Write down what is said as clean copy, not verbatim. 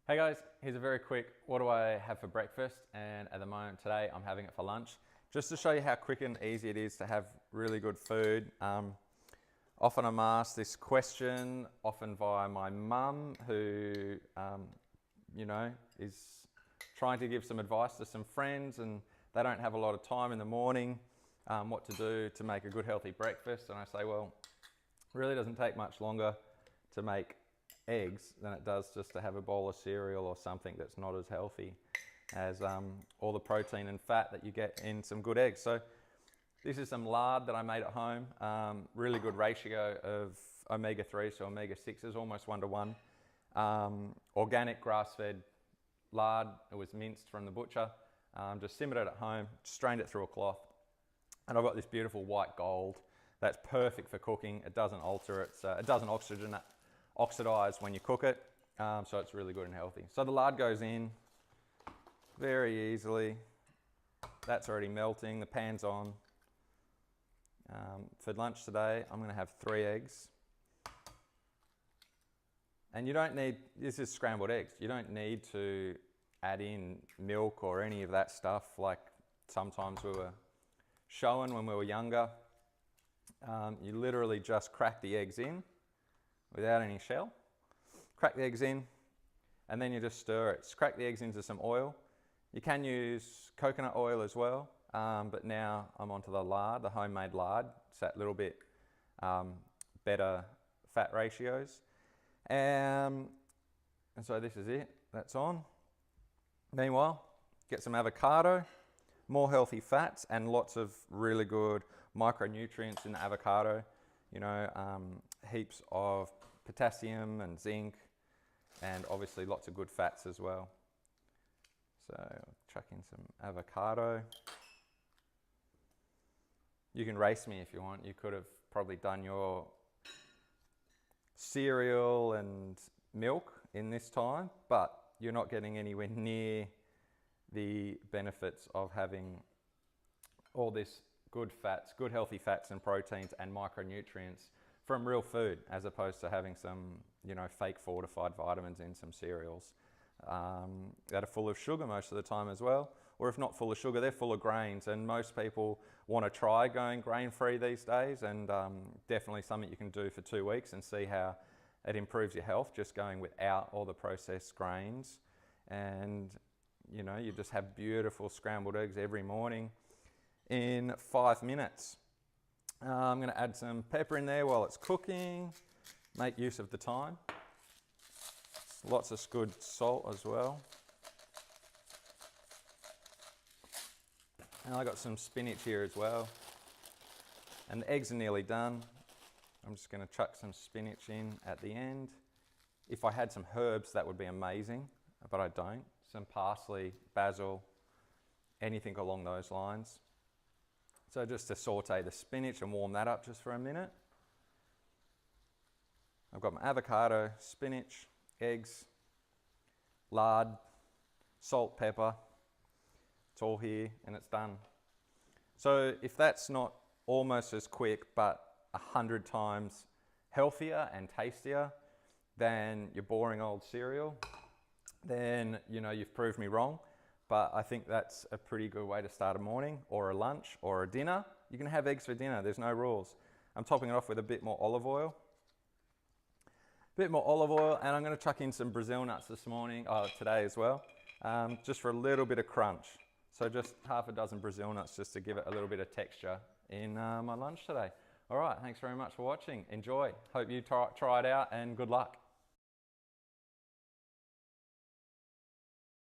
Hey guys, here's a very quick what do I have for breakfast, and at the moment today I'm having it for lunch. Just to show you how quick and easy it is to have really good food. Often I'm asked this question, often via my mum who, is trying to give some advice to some friends and they don't have a lot of time in the morning, what to do to make a good healthy breakfast. And I say, well, it really doesn't take much longer to make eggs than it does just to have a bowl of cereal or something that's not as healthy as all the protein and fat that you get in some good eggs. So this is some lard that I made at home. Really good ratio of omega-3s to omega-6s, almost 1 to 1. Organic grass-fed lard. It was minced from the butcher. Just simmered it at home, strained it through a cloth, and I've got this beautiful white gold that's perfect for cooking. It doesn't alter, it doesn't oxidize when you cook it, so it's really good and healthy. So the lard goes in very easily. That's already melting, the pan's on. For lunch today, I'm going to have 3 eggs. And you don't need, this is scrambled eggs, you don't need to add in milk or any of that stuff like sometimes we were showing when we were younger. You literally just crack the eggs in without any shell. Crack the eggs in and then you just stir it. Just crack the eggs into some oil. You can use coconut oil as well, but now I'm onto the lard, the homemade lard. It's that little bit better fat ratios. And so this is it, that's on. Meanwhile, get some avocado, more healthy fats and lots of really good micronutrients in the avocado. You know, heaps of potassium and zinc, and obviously lots of good fats as well. So chuck in some avocado. You can race me if you want. You could have probably done your cereal and milk in this time, but you're not getting anywhere near the benefits of having all this good fats, good healthy fats and proteins and micronutrients from real food, as opposed to having some, fake fortified vitamins in some cereals that are full of sugar most of the time as well. Or if not full of sugar, they're full of grains, and most people want to try going grain-free these days, and definitely something you can do for 2 weeks and see how it improves your health, just going without all the processed grains. And you just have beautiful scrambled eggs every morning in 5 minutes. I'm going to add some pepper in there while it's cooking. Make use of the time. Lots of good salt as well. And I got some spinach here as well. And the eggs are nearly done. I'm just going to chuck some spinach in at the end. If I had some herbs, that would be amazing, but I don't. Some parsley, basil, anything along those lines. So just to saute the spinach and warm that up just for a minute. I've got my avocado, spinach, eggs, lard, salt, pepper. It's all here and it's done. So if that's not almost as quick but 100 times healthier and tastier than your boring old cereal, then you've proved me wrong. But I think that's a pretty good way to start a morning or a lunch or a dinner. You can have eggs for dinner, there's no rules. I'm topping it off with a bit more olive oil. And I'm going to chuck in some Brazil nuts today as well, just for a little bit of crunch. So just half a dozen Brazil nuts just to give it a little bit of texture in my lunch today. All right, thanks very much for watching. Enjoy. Hope you try it out and good luck.